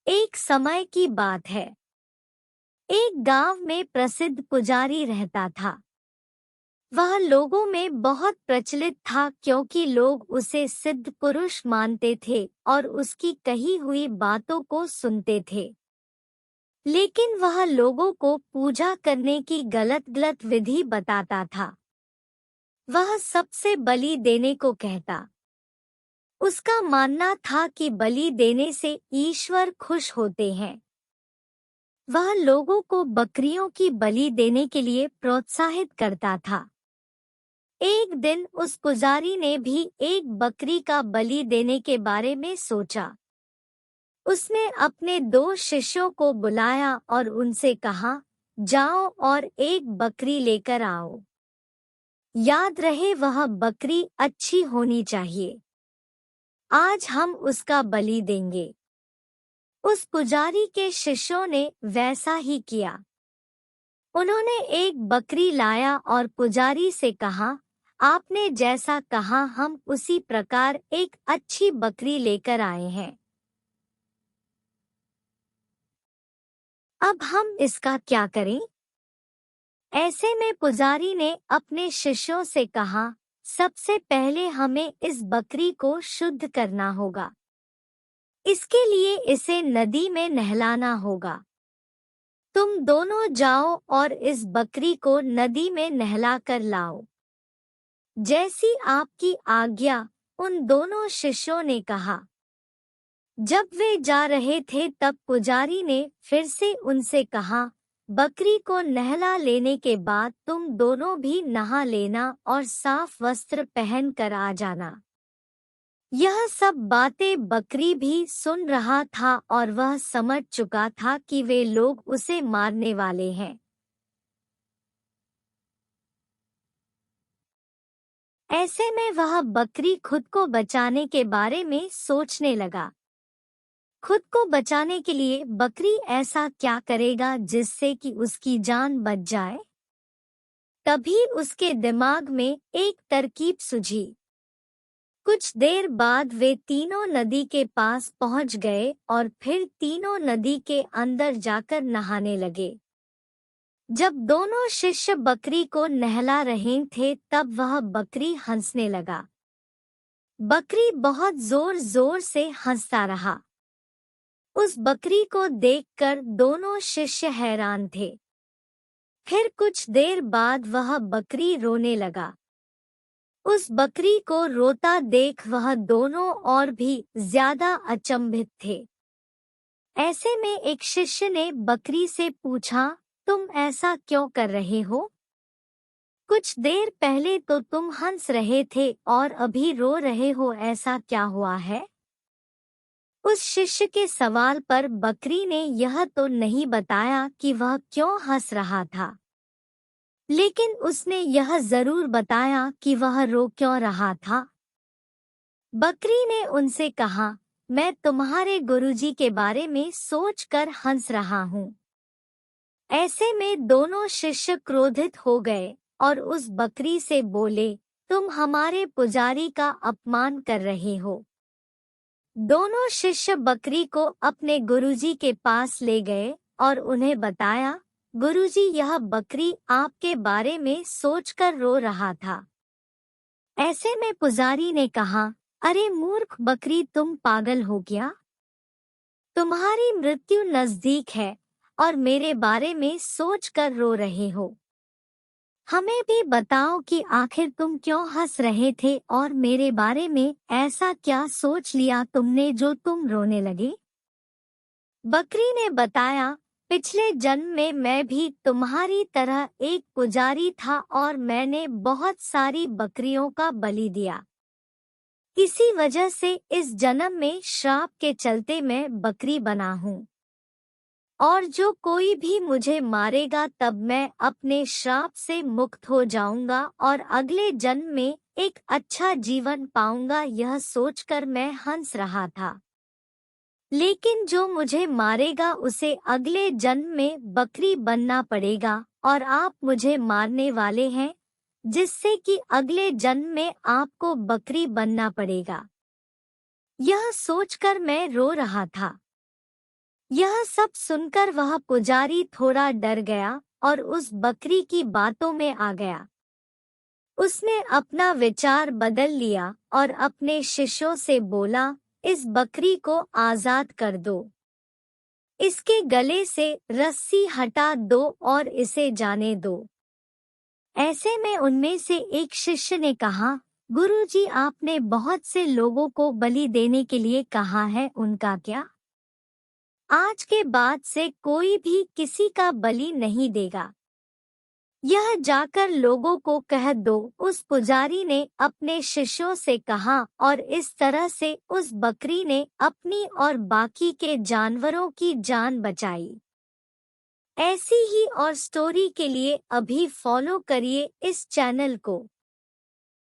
एक समय की बात है। एक गांव में प्रसिद्ध पुजारी रहता था। वह लोगों में बहुत प्रचलित था क्योंकि लोग उसे सिद्ध पुरुष मानते थे और उसकी कही हुई बातों को सुनते थे। लेकिन वह लोगों को पूजा करने की गलत गलत विधि बताता था। वह सबसे बलि देने को कहता। उसका मानना था कि बलि देने से ईश्वर खुश होते हैं। वह लोगों को बकरियों की बलि देने के लिए प्रोत्साहित करता था। एक दिन उस पुजारी ने भी एक बकरी का बलि देने के बारे में सोचा। उसने अपने 2 शिष्यों को बुलाया और उनसे कहा, जाओ और एक बकरी लेकर आओ। याद रहे वह बकरी अच्छी होनी चाहिए। आज हम उसका बलि देंगे। उस पुजारी के शिष्यों ने वैसा ही किया। उन्होंने एक बकरी लाया और पुजारी से कहा, आपने जैसा कहा हम उसी प्रकार एक अच्छी बकरी लेकर आए हैं। अब हम इसका क्या करें? ऐसे में पुजारी ने अपने शिष्यों से कहा, सबसे पहले हमें इस बकरी को शुद्ध करना होगा। इसके लिए इसे नदी में नहलाना होगा। तुम दोनों जाओ और इस बकरी को नदी में नहला कर लाओ। जैसी आपकी आज्ञा, उन दोनों शिष्यों ने कहा। जब वे जा रहे थे तब पुजारी ने फिर से उनसे कहा, बकरी को नहला लेने के बाद तुम दोनों भी नहा लेना और साफ वस्त्र पहन कर आ जाना। यह सब बातें बकरी भी सुन रहा था और वह समझ चुका था कि वे लोग उसे मारने वाले हैं। ऐसे में वह बकरी खुद को बचाने के बारे में सोचने लगा। खुद को बचाने के लिए बकरी ऐसा क्या करेगा जिससे कि उसकी जान बच जाए? तभी उसके दिमाग में एक तरकीब सूझी। कुछ देर बाद वे तीनों नदी के पास पहुंच गए और फिर तीनों नदी के अंदर जाकर नहाने लगे। जब दोनों शिष्य बकरी को नहला रहे थे तब वह बकरी हंसने लगा। बकरी बहुत जोर जोर से हंसता रहा। उस बकरी को देखकर दोनों शिष्य हैरान थे। फिर कुछ देर बाद वह बकरी रोने लगा। उस बकरी को रोता देख वह दोनों और भी ज्यादा अचंभित थे। ऐसे में एक शिष्य ने बकरी से पूछा, तुम ऐसा क्यों कर रहे हो? कुछ देर पहले तो तुम हंस रहे थे और अभी रो रहे हो, ऐसा क्या हुआ है? उस शिष्य के सवाल पर बकरी ने यह तो नहीं बताया कि वह क्यों हंस रहा था, लेकिन उसने यह जरूर बताया कि वह रो क्यों रहा था। बकरी ने उनसे कहा, मैं तुम्हारे गुरुजी के बारे में सोचकर हंस रहा हूँ। ऐसे में दोनों शिष्य क्रोधित हो गए और उस बकरी से बोले, तुम हमारे पुजारी का अपमान कर रहे हो। दोनों शिष्य बकरी को अपने गुरुजी के पास ले गए और उन्हें बताया, गुरुजी यह बकरी आपके बारे में सोचकर रो रहा था। ऐसे में पुजारी ने कहा, अरे मूर्ख बकरी, तुम पागल हो गया? तुम्हारी मृत्यु नजदीक है और मेरे बारे में सोचकर रो रहे हो। हमें भी बताओ कि आखिर तुम क्यों हंस रहे थे और मेरे बारे में ऐसा क्या सोच लिया तुमने जो तुम रोने लगे? बकरी ने बताया, पिछले जन्म में मैं भी तुम्हारी तरह एक पुजारी था और मैंने बहुत सारी बकरियों का बलि दिया। इसी वजह से इस जन्म में श्राप के चलते मैं बकरी बना हूँ। और जो कोई भी मुझे मारेगा तब मैं अपने श्राप से मुक्त हो जाऊंगा और अगले जन्म में एक अच्छा जीवन पाऊंगा। यह सोचकर मैं हंस रहा था। लेकिन जो मुझे मारेगा उसे अगले जन्म में बकरी बनना पड़ेगा और आप मुझे मारने वाले हैं, जिससे कि अगले जन्म में आपको बकरी बनना पड़ेगा। यह सोचकर मैं रो रहा था। यह सब सुनकर वह पुजारी थोड़ा डर गया और उस बकरी की बातों में आ गया। उसने अपना विचार बदल लिया और अपने शिष्यों से बोला, इस बकरी को आजाद कर दो। इसके गले से रस्सी हटा दो और इसे जाने दो। ऐसे में उनमें से एक शिष्य ने कहा, गुरुजी, आपने बहुत से लोगों को बलि देने के लिए कहा है, उनका क्या? आज के बाद से कोई भी किसी का बलि नहीं देगा। यह जाकर लोगों को कह दो। उस पुजारी ने अपने शिष्यों से कहा और इस तरह से उस बकरी ने अपनी और बाकी के जानवरों की जान बचाई। ऐसी ही और स्टोरी के लिए अभी फॉलो करिए इस चैनल को।